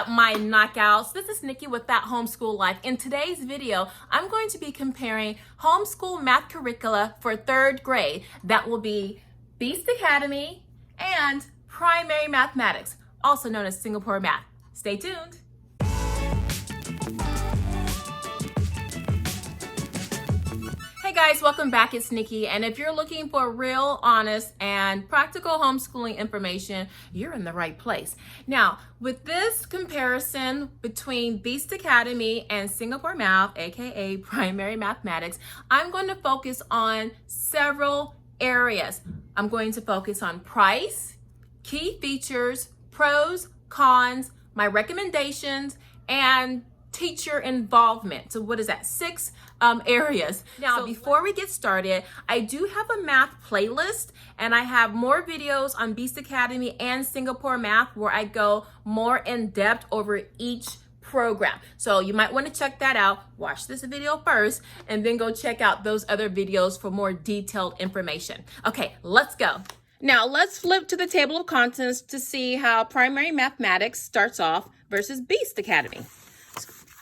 up, my knockouts? This is Nikki with That Homeschool Life. In today's video, I'm going to be comparing homeschool math curricula for 3rd grade. That will be Beast Academy and Primary Mathematics, also known as Singapore Math. Stay tuned. Hey guys, welcome back. It's Nikki, and if you're looking for real, honest, and practical homeschooling information, you're in the right place. Now, with this comparison between Beast Academy and Singapore Math, aka Primary Mathematics, I'm going to focus on several areas. I'm going to focus on price, key features, pros, cons, my recommendations, and teacher involvement. So what is that? 6 areas. Now, before we get started, I do have a math playlist, and I have more videos on Beast Academy and Singapore Math where I go more in depth over each program. So you might want to check that out. Watch this video first and then go check out those other videos for more detailed information. Okay, let's go. Now let's flip to the table of contents to see how Primary Mathematics starts off versus Beast Academy.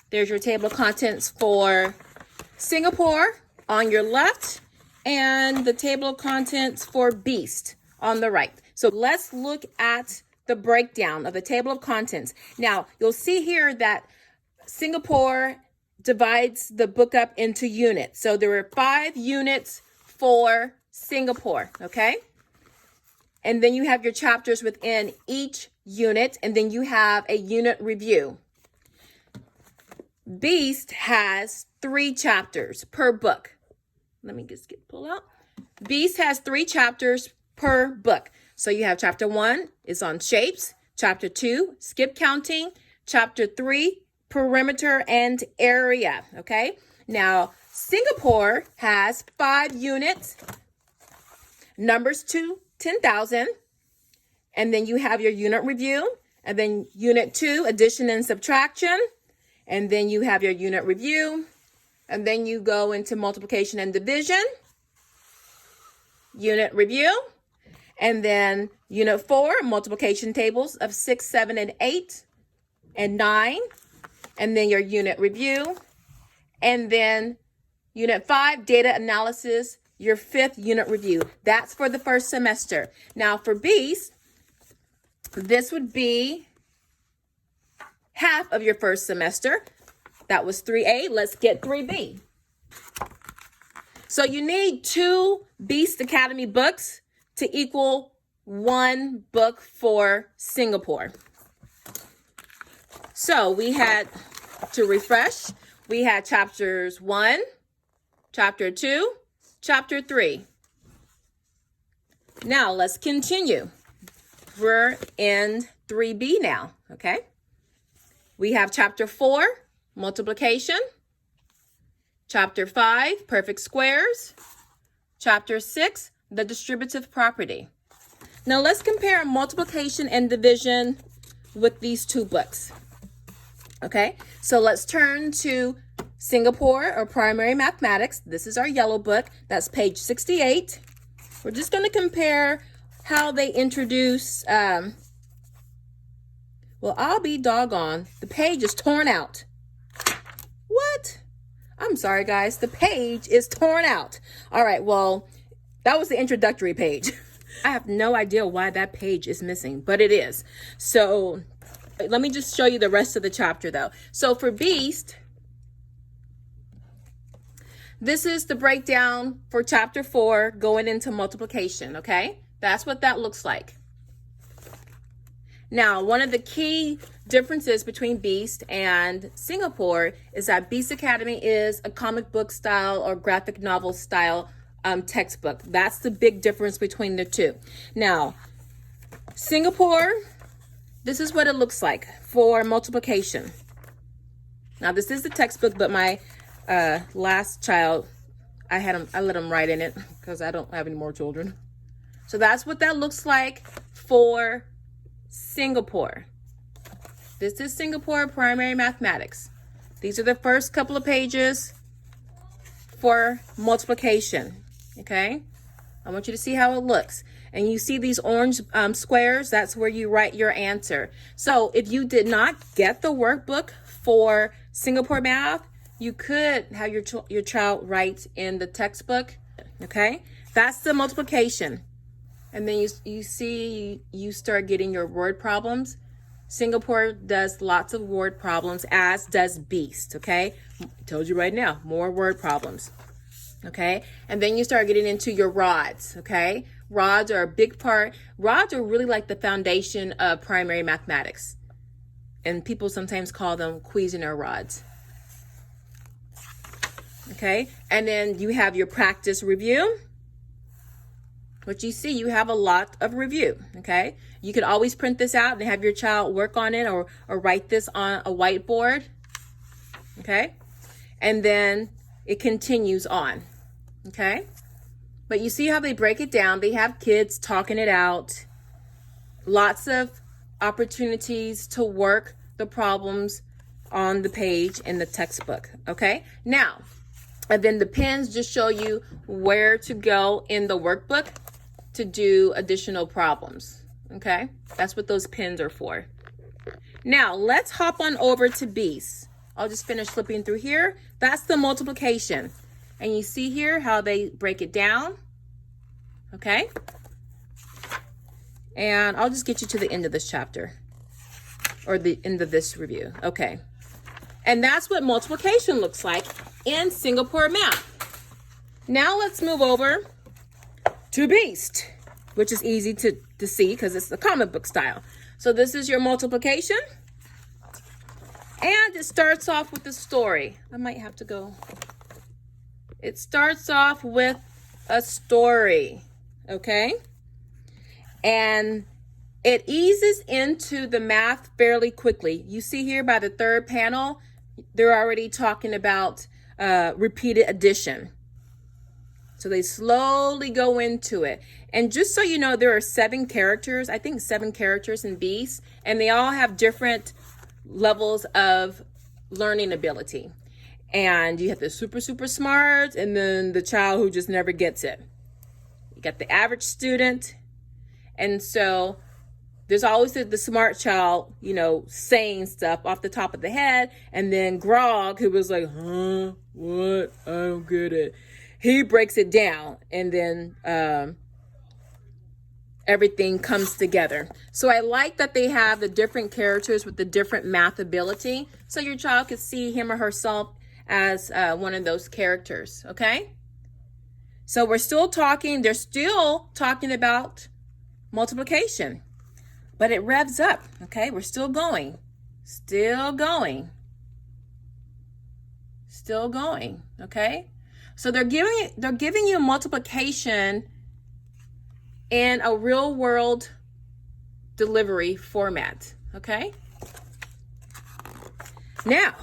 There's your table of contents for Singapore on your left and the table of contents for Beast on the right. So let's look at the breakdown of the table of contents. Now, you'll see here that Singapore divides the book up into units. So there are 5 units for Singapore, okay? And then you have your chapters within each unit, and then you have a unit review. Beast has 3 chapters per book. Let me just pull out. Beast has 3 chapters per book. So you have chapter 1 is on shapes, chapter 2, skip counting, chapter 3, perimeter and area, okay? Now, Singapore has 5 units, numbers to 10,000, and then you have your unit review, and then unit 2, addition and subtraction, and then you have your unit review, and then you go into multiplication and division, unit review, and then unit 4, multiplication tables of 6, 7, and 8, and 9, and then your unit review, and then unit 5, data analysis, your 5th unit review. That's for the first semester. Now for Beast, this would be half of your first semester. That was 3A. Let's get 3B. So you need 2 Beast Academy books to equal 1 book for Singapore. So we had, to refresh, we had chapters 1, chapter 2, chapter 3. Now let's continue. We're in 3B now, okay? We have chapter 4, multiplication, chapter 5, perfect squares, chapter 6, the distributive property. Now let's compare multiplication and division with these 2 books. Okay, so let's turn to Singapore or Primary Mathematics. This is our yellow book. That's page 68. We're just going to compare how they introduce, well, I'll be doggone. The page is torn out. What? I'm sorry, guys. The page is torn out. All right, well, that was the introductory page. I have no idea why that page is missing, but it is. So let me just show you the rest of the chapter, though. So for Beast, this is the breakdown for chapter 4 going into multiplication, okay? That's what that looks like. Now, one of the key differences between Beast and Singapore is that Beast Academy is a comic book style or graphic novel style textbook. That's the big difference between the 2. Now, Singapore, this is what it looks like for multiplication. Now, this is the textbook, but my last child, I let him write in it because I don't have any more children. So that's what that looks like for Singapore. This is Singapore Primary Mathematics. These are the first couple of pages for multiplication, okay? I want you to see how it looks. And you see these orange squares, that's where you write your answer. So if you did not get the workbook for Singapore math, you could have your child write in the textbook, okay? That's the multiplication. And then you see, you start getting your word problems. Singapore does lots of word problems, as does Beast, okay? I told you right now, more word problems, okay? And then you start getting into your rods, okay? Rods are a big part. Rods are really like the foundation of primary mathematics. And people sometimes call them Cuisinart rods. Okay, and then you have your practice review. What you see, you have a lot of review, okay? You could always print this out and have your child work on it or write this on a whiteboard, okay? And then it continues on, okay? But you see how they break it down. They have kids talking it out. Lots of opportunities to work the problems on the page in the textbook, okay? Now, and then the pins just show you where to go in the workbook to do additional problems, okay? That's what those pins are for. Now, let's hop on over to Beast. I'll just finish flipping through here. That's the multiplication. And you see here how they break it down, okay? And I'll just get you to the end of this chapter or the end of this review, okay? And that's what multiplication looks like in Singapore math. Now let's move over to Beast, which is easy to see because it's the comic book style. So this is your multiplication. And it starts off with a story. I might have to go. It starts off with a story, okay? And it eases into the math fairly quickly. You see here by the third panel, they're already talking about repeated addition. So they slowly go into it. And just so you know, there are 7 characters, I think 7 characters in Beast, and they all have different levels of learning ability. And you have the super, super smart, and then the child who just never gets it. You got the average student. And so there's always the smart child, you know, saying stuff off the top of the head. And then Grog, who was like, huh, what? I don't get it. He breaks it down, and then everything comes together. So I like that they have the different characters with the different math ability, so your child could see him or herself as one of those characters, okay? So they're still talking about multiplication, but it revs up, okay? We're still going, okay? So they're giving you multiplication in a real world delivery format, okay? Now,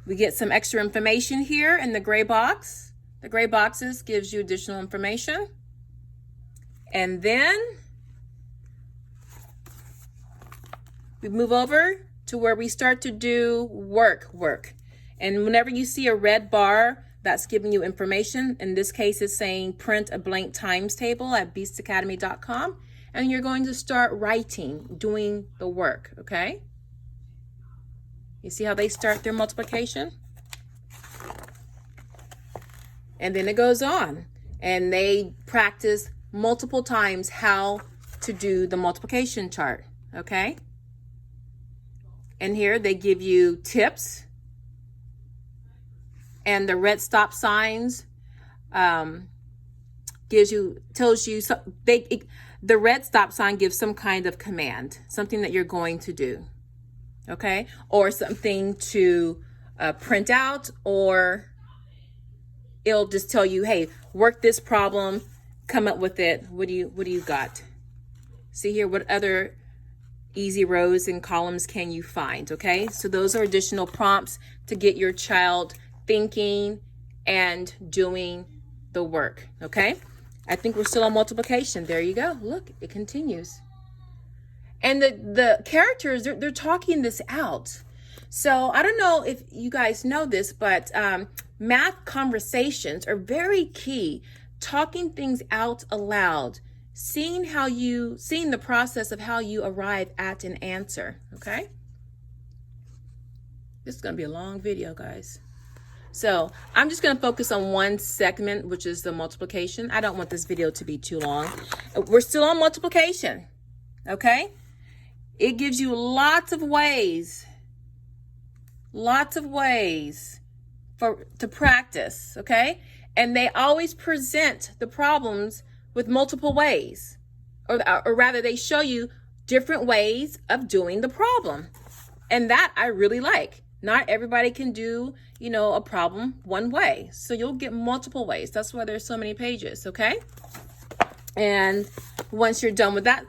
we get some extra information here in the gray box. The gray boxes gives you additional information. And then we move over to where we start to do work. And whenever you see a red bar, that's giving you information. In this case, it's saying print a blank times table at beastacademy.com. And you're going to start writing, doing the work, okay? You see how they start their multiplication? And then it goes on. And they practice multiple times how to do the multiplication chart, okay? And here they give you tips. And the red stop signs tells you, the red stop sign gives some kind of command, something that you're going to do, okay? Or something to print out, or it'll just tell you, hey, work this problem, come up with it. What do you got? See here, what other easy rows and columns can you find, okay? So those are additional prompts to get your child thinking and doing the work, okay? I think we're still on multiplication. There you go. Look, it continues. And the characters, they're talking this out. So I don't know if you guys know this, but math conversations are very key talking things out aloud, seeing the process of how you arrive at an answer, okay? This is going to be a long video, guys. So I'm just going to focus on one segment, which is the multiplication. I don't want this video to be too long. We're still on multiplication, okay? It gives you lots of ways to practice, okay? And they always present the problems with multiple ways, or rather they show you different ways of doing the problem. And that I really like. Not everybody can do, a problem one way. So you'll get multiple ways. That's why there's so many pages, okay? And once you're done with that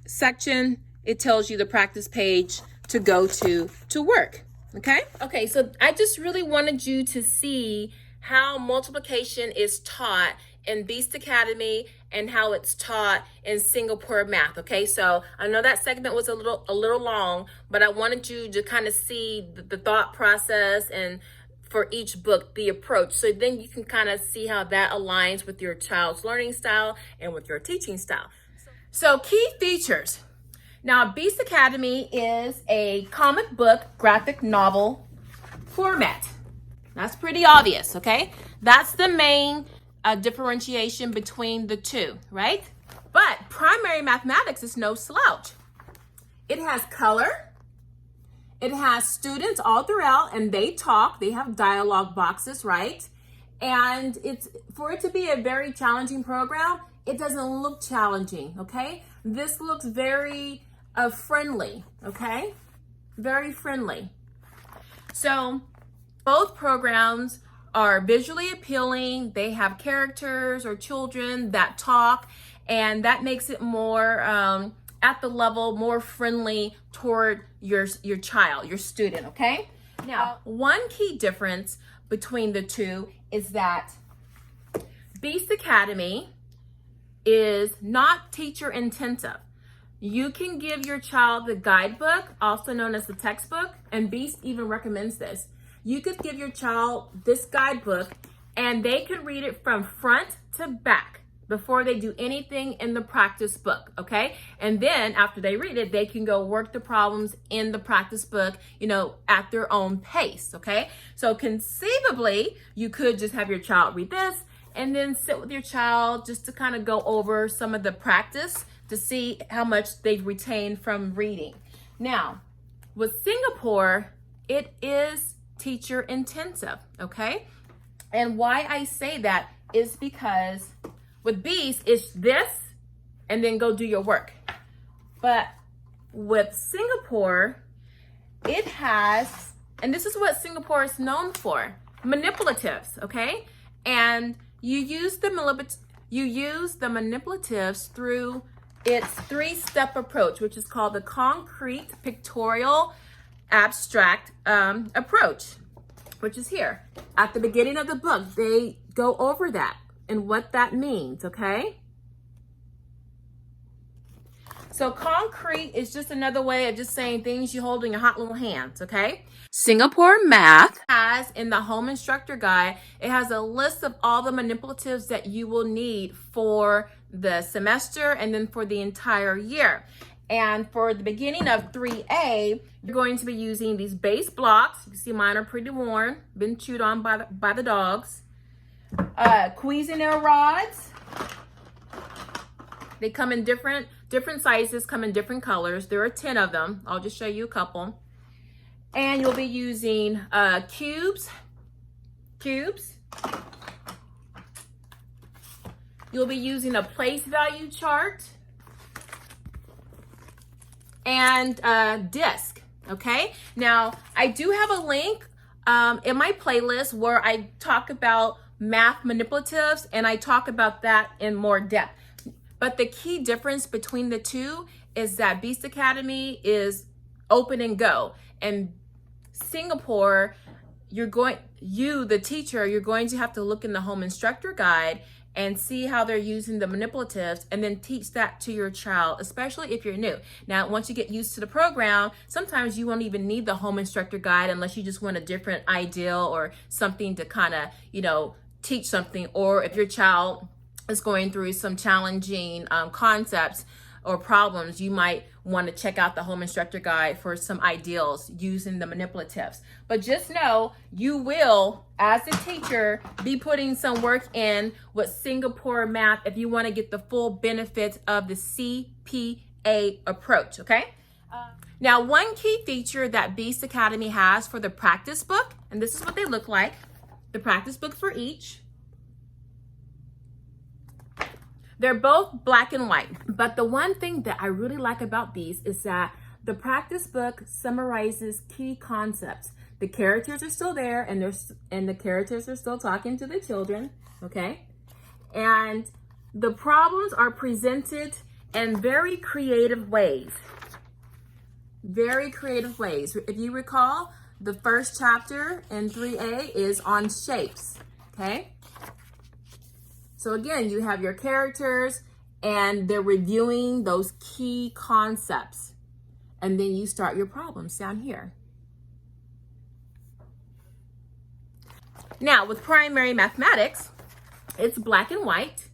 section, it tells you the practice page to go to work, okay? Okay, so I just really wanted you to see how multiplication is taught in Beast Academy and how it's taught in Singapore math, okay? So I know that segment was a little long, but I wanted you to kind of see the thought process and for each book, the approach. So then you can kind of see how that aligns with your child's learning style and with your teaching style. So key features. Now, Beast Academy is a comic book graphic novel format. That's pretty obvious, okay? That's the main differentiation between the two, right? But primary mathematics is no slouch. It has color. It has students all throughout, and they talk. They have dialogue boxes, right? And for it to be a very challenging program, it doesn't look challenging, okay? This looks very friendly, okay? Very friendly. So both programs are visually appealing. They have characters or children that talk, and that makes it more at the level, more friendly toward your child, your student, okay? Now, one key difference between the two is that Beast Academy is not teacher intensive. You can give your child the guidebook, also known as the textbook, and Beast even recommends this. You could give your child this guidebook and they could read it from front to back before they do anything in the practice book, okay? And then after they read it, they can go work the problems in the practice book, at their own pace, okay? So conceivably, you could just have your child read this and then sit with your child just to kind of go over some of the practice to see how much they've retained from reading. Now, with Singapore, it is teacher intensive, okay? And why I say that is because with Beast, it's this and then go do your work. But with Singapore, it has, and this is what Singapore is known for, manipulatives, okay? And you use the manipulatives through its three-step approach, which is called the concrete pictorial abstract approach, which is here. At the beginning of the book, they go over that and what that means, okay? So concrete is just another way of just saying things you hold in your hot little hands, okay? Singapore Math has, in the Home Instructor Guide, it has a list of all the manipulatives that you will need for the semester and then for the entire year. And for the beginning of 3A, you're going to be using these base blocks. You can see mine are pretty worn, been chewed on by the dogs. Cuisinart rods. They come in different sizes, come in different colors. There are 10 of them. I'll just show you a couple. And you'll be using cubes. You'll be using a place value chart and disc, okay? Now, I do have a link in my playlist where I talk about math manipulatives, and I talk about that in more depth. But the key difference between the two is that Beast Academy is open and go, and Singapore, the teacher, you're going to have to look in the Home Instructor Guide and see how they're using the manipulatives and then teach that to your child, especially if you're new. Now, once you get used to the program, sometimes you won't even need the Home Instructor Guide unless you just want a different ideal or something to kind of, teach something, or if your child is going through some challenging concepts or problems, you might want to check out the Home Instructor Guide for some ideals using the manipulatives. But just know you will, as a teacher, be putting some work in with Singapore math if you want to get the full benefits of the CPA approach, okay? Now, one key feature that Beast Academy has for the practice book, and this is what they look like, the practice book for each. They're both black and white, but the one thing that I really like about these is that the practice book summarizes key concepts. The characters are still there, and the characters are still talking to the children, okay? And the problems are presented in very creative ways. Very creative ways. If you recall, the first chapter in 3A is on shapes, okay? So again, you have your characters and they're reviewing those key concepts. And then you start your problems down here. Now, with primary mathematics, it's black and white.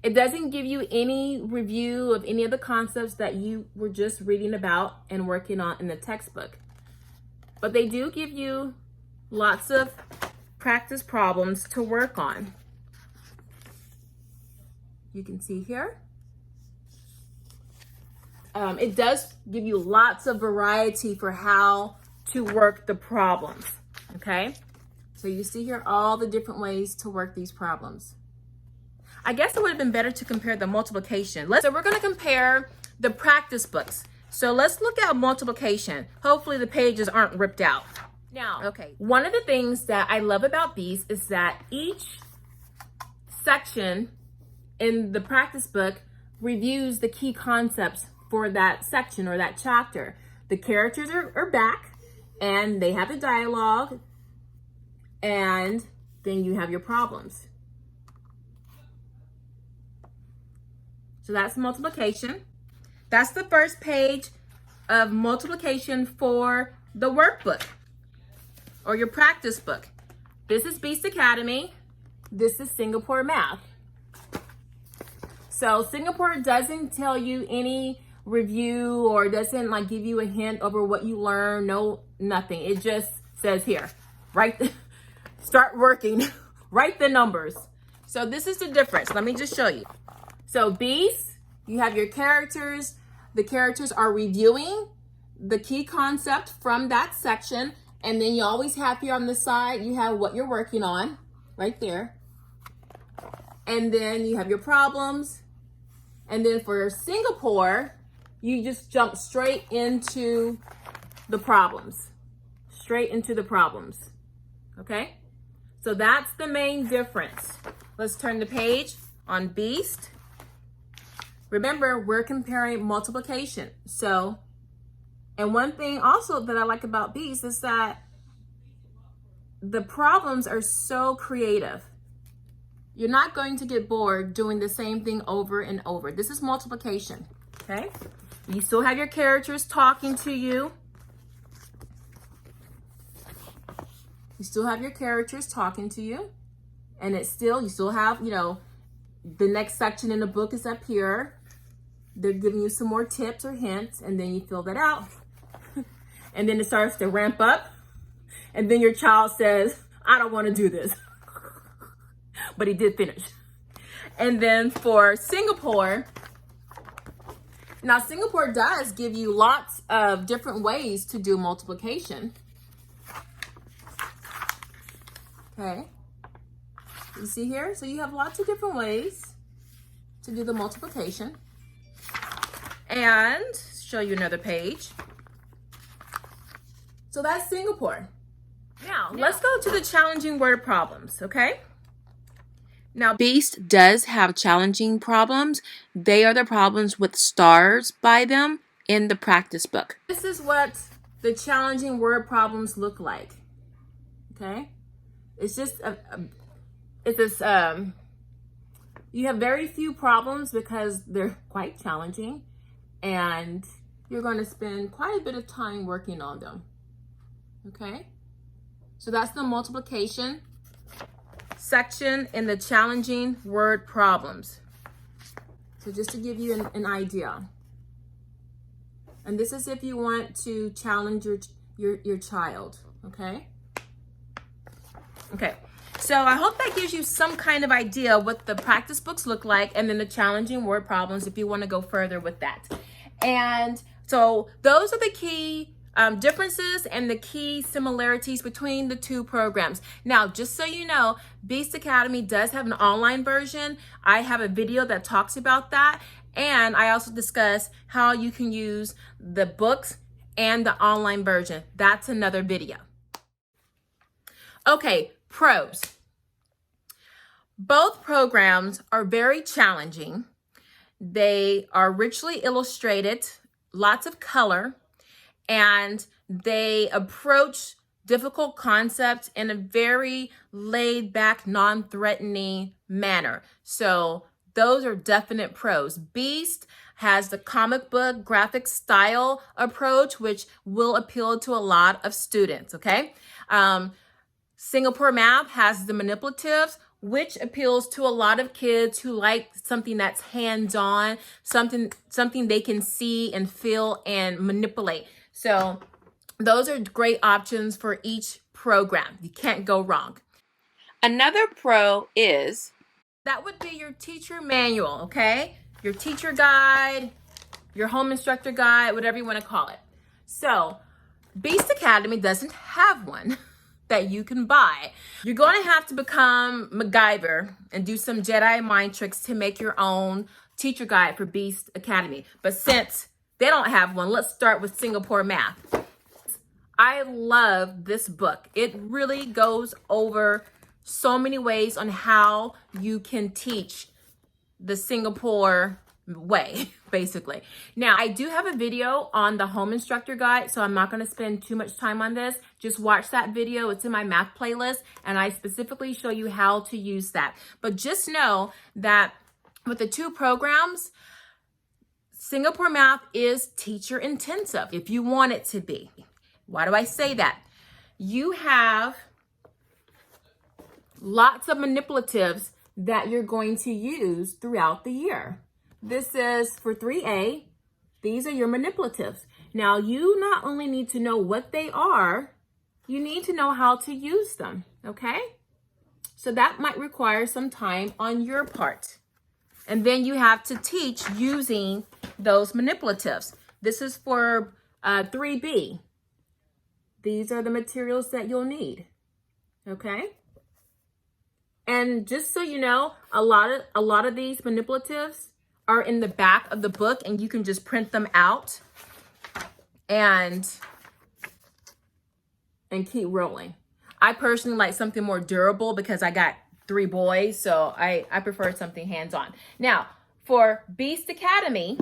It doesn't give you any review of any of the concepts that you were just reading about and working on in the textbook. But they do give you lots of practice problems to work on. You can see here. It does give you lots of variety for how to work the problems, okay? So you see here all the different ways to work these problems. I guess it would have been better to compare the multiplication. So we're gonna compare the practice books. So let's look at multiplication. Hopefully the pages aren't ripped out. Now, okay, one of the things that I love about these is that each section in the practice book reviews the key concepts for that section or that chapter. The characters are back and they have the dialogue, and then you have your problems. So that's multiplication. That's the first page of multiplication for the workbook or your practice book. This is Beast Academy. This is Singapore Math. So Singapore doesn't tell you any review or doesn't like give you a hint over what you learn. No, nothing. It just says here, start working, write the numbers. So this is the difference. Let me just show you. So Beast, you have your characters. The characters are reviewing the key concept from that section. And then you always have here on the side, you have what you're working on right there. And then you have your problems. And then for Singapore, you just jump straight into the problems. Straight into the problems. Okay? So that's the main difference. Let's turn the page on Beast. Remember, we're comparing multiplication. So, and one thing also that I like about Beast is that the problems are so creative. You're not going to get bored doing the same thing over and over. This is multiplication, okay? You still have your characters talking to you. You still have your characters talking to you. And you still have, the next section in the book is up here. They're giving you some more tips or hints, and then you fill that out. And then it starts to ramp up. And then your child says, I don't want to do this. But he did finish. And then for Singapore, now Singapore does give you lots of different ways to do multiplication. Okay. You see here? So you have lots of different ways to do the multiplication. And show you another page. So that's Singapore. Now, let's go to the challenging word problems, okay? Now, Beast does have challenging problems. They are the problems with stars by them in the practice book. This is what the challenging word problems look like, okay? It's just, you have very few problems because they're quite challenging, and you're going to spend quite a bit of time working on them, okay? So that's the multiplication section in the challenging word problems. So just to give you an idea. And this is if you want to challenge your child, okay? Okay, so I hope that gives you some kind of idea what the practice books look like, and then the challenging word problems if you want to go further with that. And so those are the key differences and the key similarities between the two programs. Now, just so you know, Beast Academy does have an online version. I have a video that talks about that. And I also discuss how you can use the books and the online version. That's another video. Okay, pros. Both programs are very challenging. They are richly illustrated, lots of color, and they approach difficult concepts in a very laid back, non-threatening manner. So those are definite pros. Beast has the comic book graphic style approach, which will appeal to a lot of students, okay? Singapore Math has the manipulatives, which appeals to a lot of kids who like something that's hands-on, something they can see and feel and manipulate. So those are great options for each program. You can't go wrong. Another pro is, that would be your teacher manual, okay? Your teacher guide, your home instructor guide, whatever you want to call it. So Beast Academy doesn't have one that you can buy. You're going to have to become MacGyver and do some Jedi mind tricks to make your own teacher guide for Beast Academy. But since they don't have one, let's start with Singapore Math. I love this book. It really goes over so many ways on how you can teach the Singapore way, basically. Now, I do have a video on the home instructor guide, so I'm not going to spend too much time on this. Just watch that video. It's in my math playlist, and I specifically show you how to use that. But just know that with the two programs, Singapore Math is teacher intensive if you want it to be. Why do I say that? You have lots of manipulatives that you're going to use throughout the year. This is for 3A. These are your manipulatives. Now, you not only need to know what they are, you need to know how to use them, okay? So that might require some time on your part. And then you have to teach using those manipulatives. This is for 3B. These are the materials that you'll need, okay? And just so you know, a lot of these manipulatives are in the back of the book, and you can just print them out and keep rolling. I personally like something more durable because I got 3 boys, so I prefer something hands-on. Now, for Beast Academy,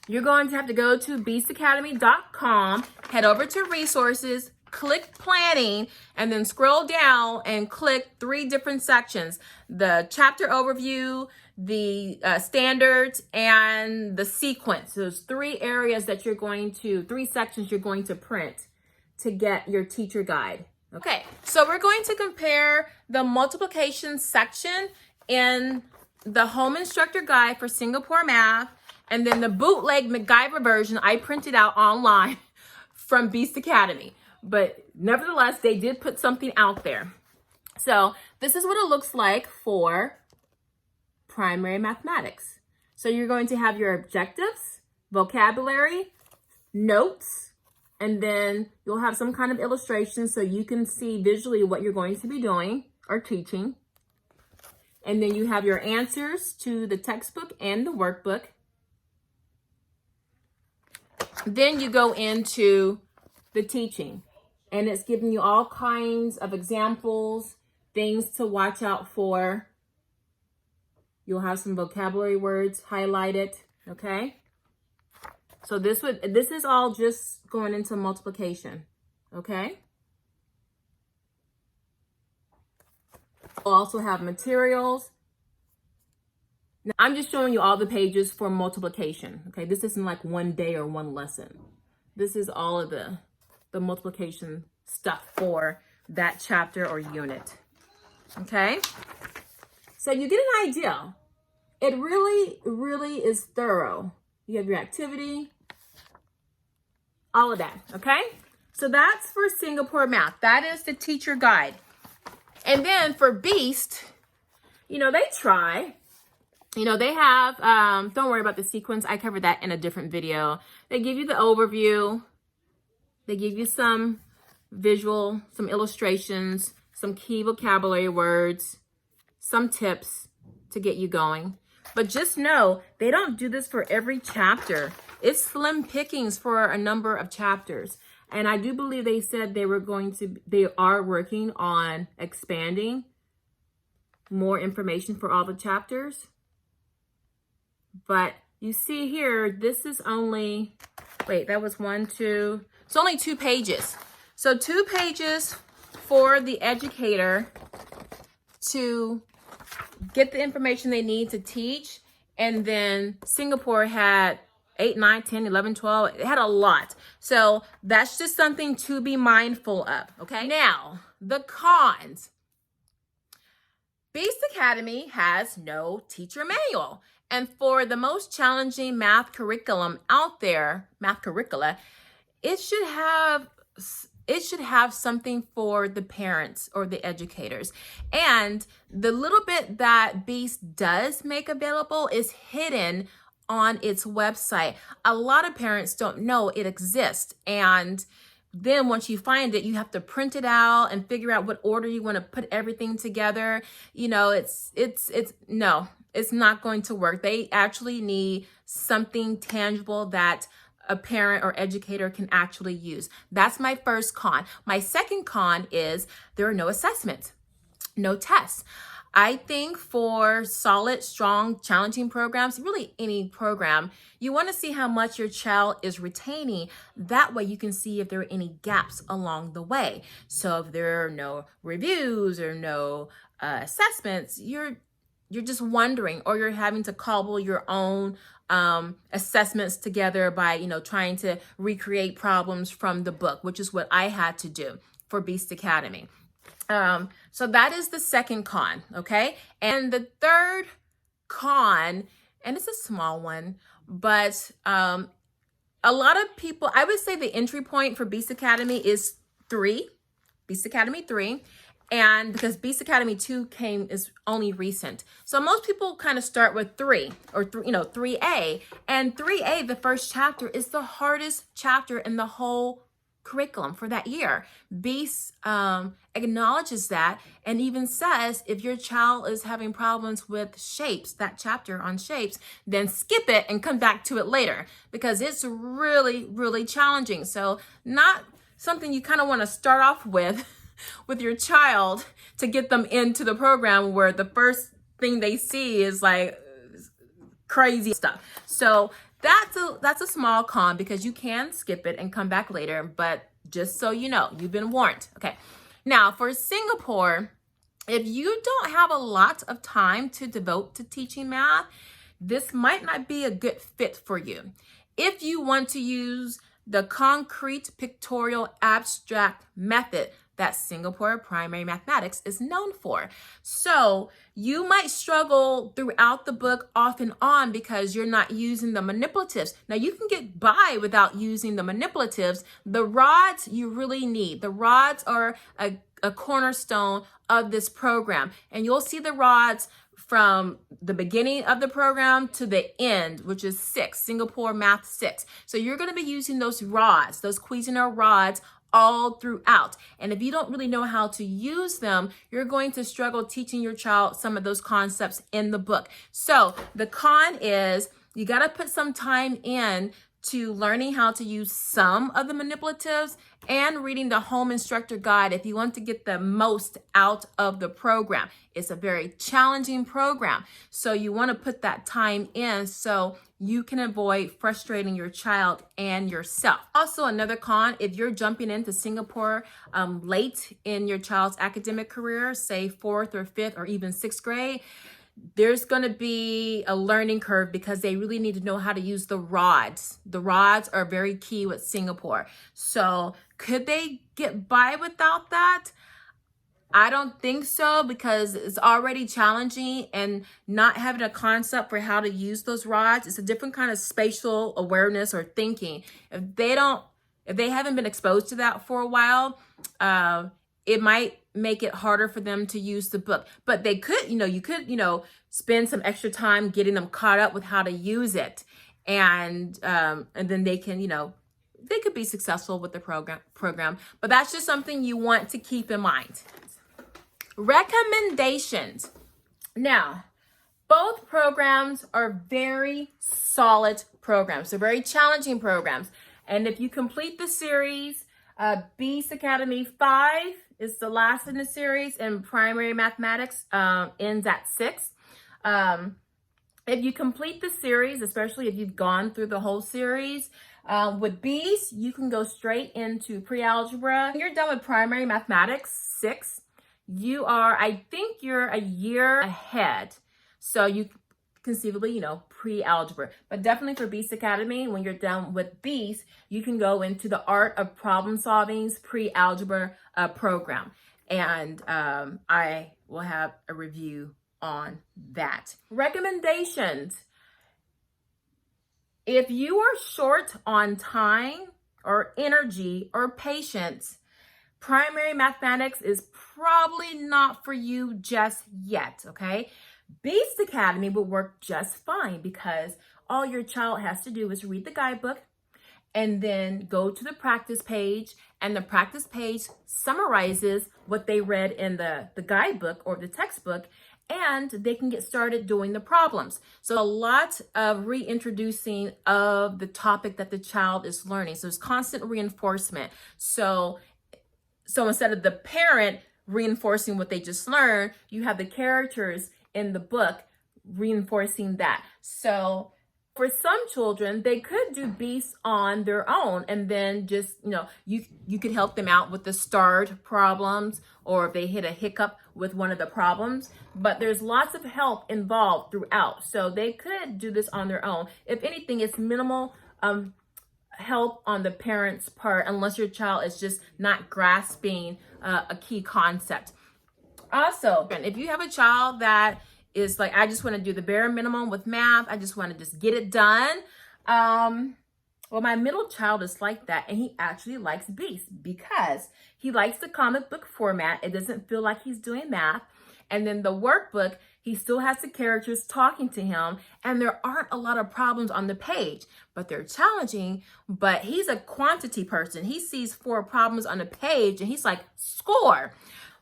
you're going to have to go to beastacademy.com, head over to resources, click planning, and then scroll down and click 3 different sections: the chapter overview, the standards, and the sequence. Those 3 areas that you're going to, 3 sections you're going to print to get your teacher guide. Okay, so we're going to compare the multiplication section in the home instructor guide for Singapore Math, and then the bootleg MacGyver version I printed out online from Beast Academy. But nevertheless, they did put something out there. So this is what it looks like for primary mathematics. So you're going to have your objectives, vocabulary, notes, and then you'll have some kind of illustration so you can see visually what you're going to be doing or teaching. And then you have your answers to the textbook and the workbook. Then you go into the teaching, and it's giving you all kinds of examples, things to watch out for. You'll have some vocabulary words highlighted, okay? So this is all just going into multiplication, okay? We'll also have materials. Now, I'm just showing you all the pages for multiplication, okay? This isn't like one day or one lesson. This is all of the multiplication stuff for that chapter or unit. Okay, so you get an idea. It really is thorough. You have your activity, all of that, okay? So that's for Singapore Math. That is the teacher guide. And then for Beast, you know, they try. You know, they have, don't worry about the sequence. I covered that in a different video. They give you the overview. They give you some visual, some illustrations, some key vocabulary words, some tips to get you going. But just know, they don't do this for every chapter. It's slim pickings for a number of chapters. And I do believe they said they are working on expanding more information for all the chapters. But you see here, this is only, wait, that was 1, 2, it's only 2 pages. So 2 pages for the educator to get the information they need to teach. And then Singapore had 8, 9, 10, 11, 12. It had a lot. So that's just something to be mindful of, okay? Now, the cons. Beast Academy has no teacher manual. And for the most challenging math curriculum out there, math curricula, it should have something for the parents or the educators. And the little bit that Beast does make available is hidden on its website. A lot of parents don't know it exists. And then once you find it, you have to print it out and figure out what order you want to put everything together. You know, no, it's not going to work. They actually need something tangible that a parent or educator can actually use. That's my first con. My second con is there are no assessments, no tests. I think for solid, strong, challenging programs, really any program, you want to see how much your child is retaining. That way you can see if there are any gaps along the way. So if there are no reviews or no assessments, you're just wondering, or you're having to cobble your own assessments together by, you know, trying to recreate problems from the book, which is what I had to do for Beast Academy. So that is the second con, okay? And the third con, and it's a small one, but a lot of people, I would say the entry point for Beast Academy is 3, Beast Academy 3. And because Beast Academy 2 is only recent. So most people kind of start with 3 or 3A. And 3A, the first chapter, is the hardest chapter in the whole curriculum for that year. Beast acknowledges that and even says if your child is having problems with shapes, that chapter on shapes, then skip it and come back to it later because it's really challenging. So not something you kind of want to start off with your child to get them into the program where the first thing they see is like crazy stuff. So that's a small con because you can skip it and come back later, but just so you know, you've been warned. Okay. Now for Singapore, if you don't have a lot of time to devote to teaching math, this might not be a good fit for you. If you want to use the concrete pictorial abstract method that Singapore primary mathematics is known for. So you might struggle throughout the book off and on because you're not using the manipulatives. Now you can get by without using the manipulatives. The rods you really need. The rods are a cornerstone of this program. And you'll see the rods from the beginning of the program to the end, which is 6, Singapore Math 6. So you're going to be using those rods, those Cuisinart rods, all throughout. And if you don't really know how to use them, you're going to struggle teaching your child some of those concepts in the book. So the con is you got to put some time in to learning how to use some of the manipulatives and reading the home instructor guide if you want to get the most out of the program. It's a very challenging program. So you want to put that time in so you can avoid frustrating your child and yourself. Also, another con, if you're jumping into Singapore late in your child's academic career, say 4th or 5th or even 6th grade, there's going to be a learning curve because they really need to know how to use the rods. The rods are very key with Singapore. So could they get by without that? I don't think so, because it's already challenging, and not having a concept for how to use those rods. It's a different kind of spatial awareness or thinking. If they haven't been exposed to that for a while, it might make it harder for them to use the book. But they could, you could, spend some extra time getting them caught up with how to use it. And then they can, they could be successful with the program. But that's just something you want to keep in mind. Recommendations. Now, both programs are very solid programs. They're very challenging programs. And if you complete the series, Beast Academy 5 is the last in the series, and primary mathematics ends at 6. If you complete the series, especially if you've gone through the whole series, with Beast, you can go straight into pre-algebra. When you're done with primary mathematics 6, I think you're a year ahead. So you conceivably, pre-algebra. But definitely for Beast Academy, when you're done with Beast, you can go into the Art of Problem Solving's pre-algebra program. And I will have a review on that. Recommendations. If you are short on time or energy or patience, primary mathematics is probably not for you just yet, okay? Beast Academy will work just fine, because all your child has to do is read the guidebook and then go to the practice page, and the practice page summarizes what they read in the guidebook or the textbook, and they can get started doing the problems. So a lot of reintroducing of the topic that the child is learning. So it's constant reinforcement. So instead of the parent reinforcing what they just learned, you have the characters in the book reinforcing that. So for some children, they could do Beast on their own, and then just, you could help them out with the starred problems, or if they hit a hiccup with one of the problems. But there's lots of help involved throughout. So they could do this on their own. If anything, it's minimal help on the parent's part, unless your child is just not grasping a key concept. Also, if you have a child that is like, I just want to do the bare minimum with math, I just want to just get it done. Well, my middle child is like that, and he actually likes Beast because he likes the comic book format. It doesn't feel like he's doing math. And then the workbook, he still has the characters talking to him, and there aren't a lot of problems on the page, but they're challenging. But he's a quantity person. He sees 4 problems on the page, and he's like, score.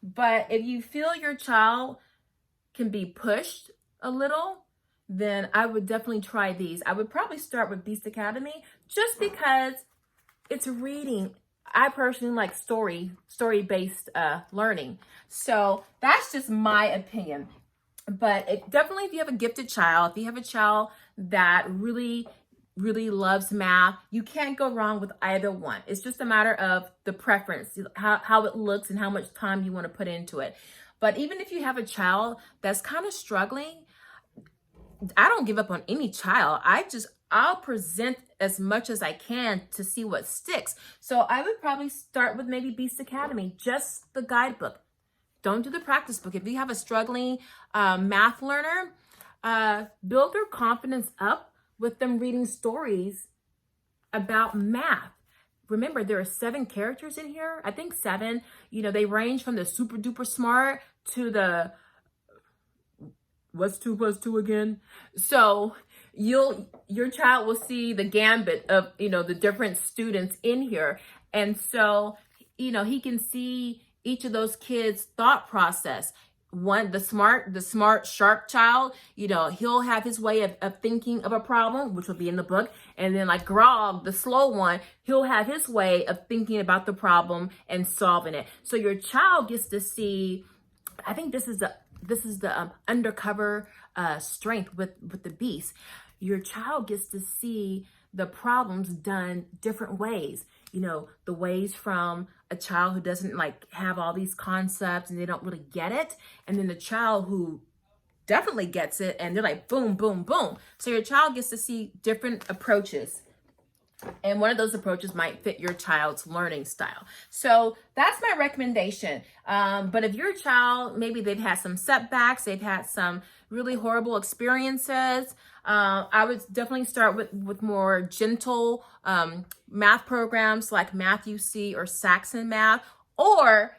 But if you feel your child can be pushed a little, then I would definitely try these. I would probably start with Beast Academy, just because it's reading. I personally like story-based learning. So that's just my opinion. But definitely, if you have a gifted child, if you have a child that really loves math, you can't go wrong with either one. It's just a matter of the preference, how it looks and how much time you want to put into it. But even if you have a child that's kind of struggling, I don't give up on any child. I'll present as much as I can to see what sticks. So I would probably start with maybe Beast Academy, just the guidebook. Don't do the practice book. If you have a struggling math learner, build their confidence up with them reading stories about math. Remember, there are 7 characters in here. I think 7. They range from the super duper smart to the what's 2 plus 2 again. So your child will see the gambit of the different students in here, and so he can see each of those kids' thought process. The smart, sharp child, he'll have his way of thinking of a problem, which will be in the book. And then like Grog, the slow one, he'll have his way of thinking about the problem and solving it. So your child gets to see, I think this is the undercover strength with the Beast. Your child gets to see the problems done different ways. The ways from a child who doesn't have all these concepts and they don't really get it, and then the child who definitely gets it and they're like boom, boom, boom. So your child gets to see different approaches. And one of those approaches might fit your child's learning style. So that's my recommendation. But if your child, maybe they've had some setbacks, they've had some really horrible experiences, I would definitely start with more gentle math programs like Math UC or Saxon Math, or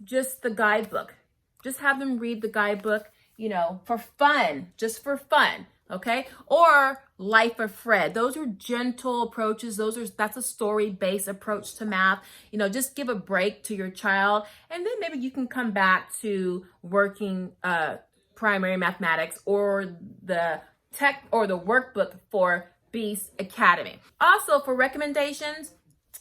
just the guidebook. Just have them read the guidebook, you know, for fun, just for fun. Okay. Or Life of Fred. Those are gentle approaches. That's a story-based approach to math. You know, just give a break to your child, and then maybe you can come back to working primary mathematics or the tech or the workbook for Beast Academy. Also, for recommendations,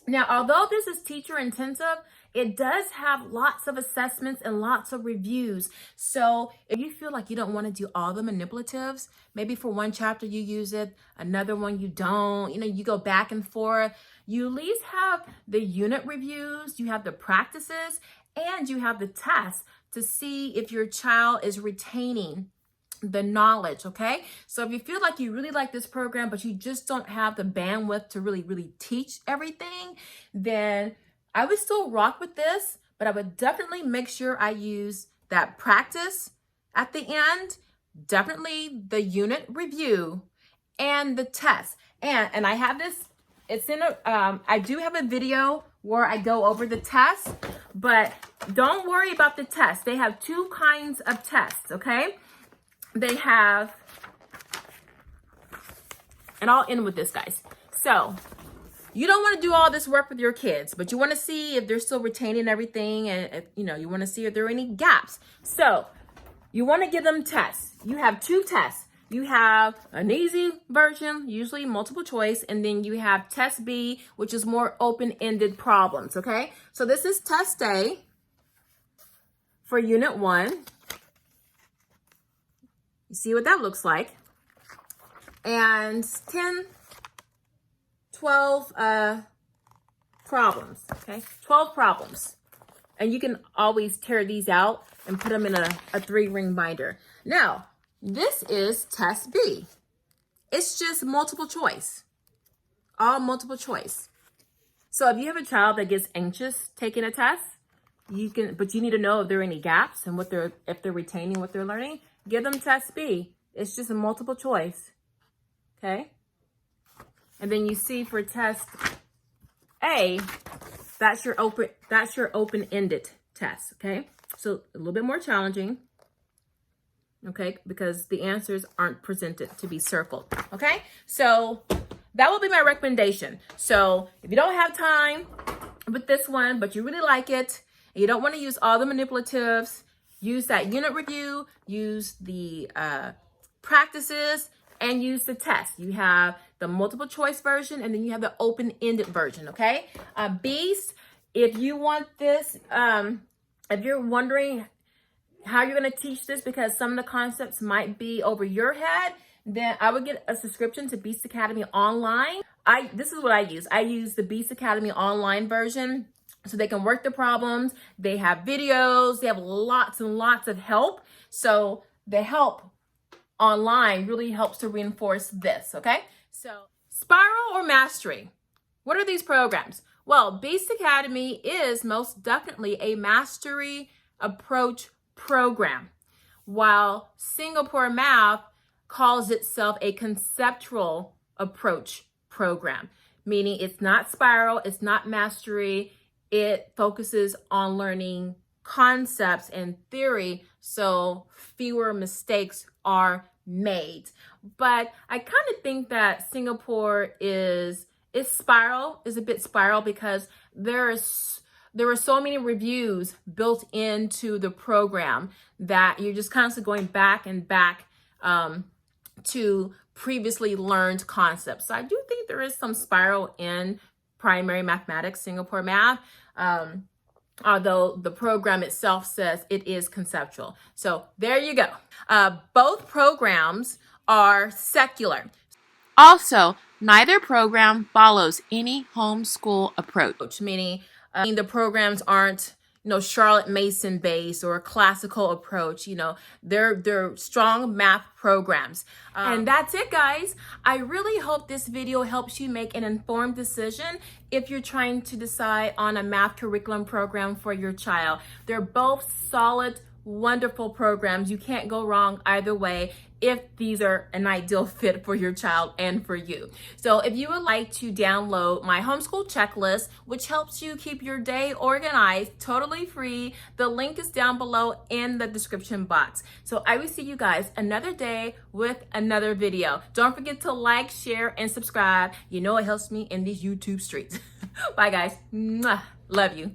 now, although this is teacher intensive, it does have lots of assessments and lots of reviews. So if you feel like you don't want to do all the manipulatives, maybe for one chapter you use it, another one you don't, you know, you go back and forth, you at least have the unit reviews, you have the practices, and you have the tests to see if your child is retaining the knowledge. Okay, so if you feel like you really like this program but you just don't have the bandwidth to really teach everything, then I would still rock with this, but I would definitely make sure I use that practice at the end, definitely the unit review and the test. And I have this, it's in a I do have a video where I go over the test, but don't worry about the test. They have two kinds of tests. Okay, they have, and I'll end with this, guys. So you don't want to do all this work with your kids, but you want to see if they're still retaining everything, and if, you know, you want to see if there are any gaps. So you want to give them tests. You have two tests. You have an easy version, usually multiple choice, and then you have test B, which is more open-ended problems. Okay, so this is test A for unit 1. You see what that looks like. And 10, 12 problems, okay? 12 problems. And you can always tear these out and put them in a 3-ring binder. Now, this is test B. It's just multiple choice, all multiple choice. So if you have a child that gets anxious taking a test, but you need to know if there are any gaps and if they're retaining what they're learning, give them test B. It's just a multiple choice, okay? And then you see for test A, that's your open-ended test, okay? So a little bit more challenging, okay? Because the answers aren't presented to be circled, okay? So that will be my recommendation. So if you don't have time with this one, but you really like it, and you don't want to use all the manipulatives, use that unit review, use the practices, and use the test. You have the multiple choice version, and then you have the open-ended version, okay? Beast, if you want this, if you're wondering how you're going to teach this because some of the concepts might be over your head, then I would get a subscription to Beast Academy Online. This is what I use. I use the Beast Academy Online version so they can work the problems. They have videos. They have lots and lots of help. So the help online really helps to reinforce this, okay? So Spiral or Mastery, what are these programs? Well, Beast Academy is most definitely a mastery approach program, while Singapore Math calls itself a conceptual approach program, meaning it's not spiral, it's not mastery, it focuses on learning concepts and theory, so fewer mistakes are made. But I kind of think that Singapore is a bit spiral because there are so many reviews built into the program that you're just constantly going back and back to previously learned concepts. So I do think there is some spiral in primary mathematics, Singapore Math, although the program itself says it is conceptual. So there you go. Both programs are secular. Also, neither program follows any homeschool approach, meaning the programs aren't, Charlotte Mason based or a classical approach. They're strong math programs. And that's it, guys. I really hope this video helps you make an informed decision if you're trying to decide on a math curriculum program for your child. They're both solid, wonderful programs. You can't go wrong either way if these are an ideal fit for your child and for you. So if you would like to download my homeschool checklist, which helps you keep your day organized, totally free, the link is down below in the description box. So I will see you guys another day with another video. Don't forget to like, share, and subscribe. It helps me in these YouTube streets. Bye, guys. Mwah. Love you.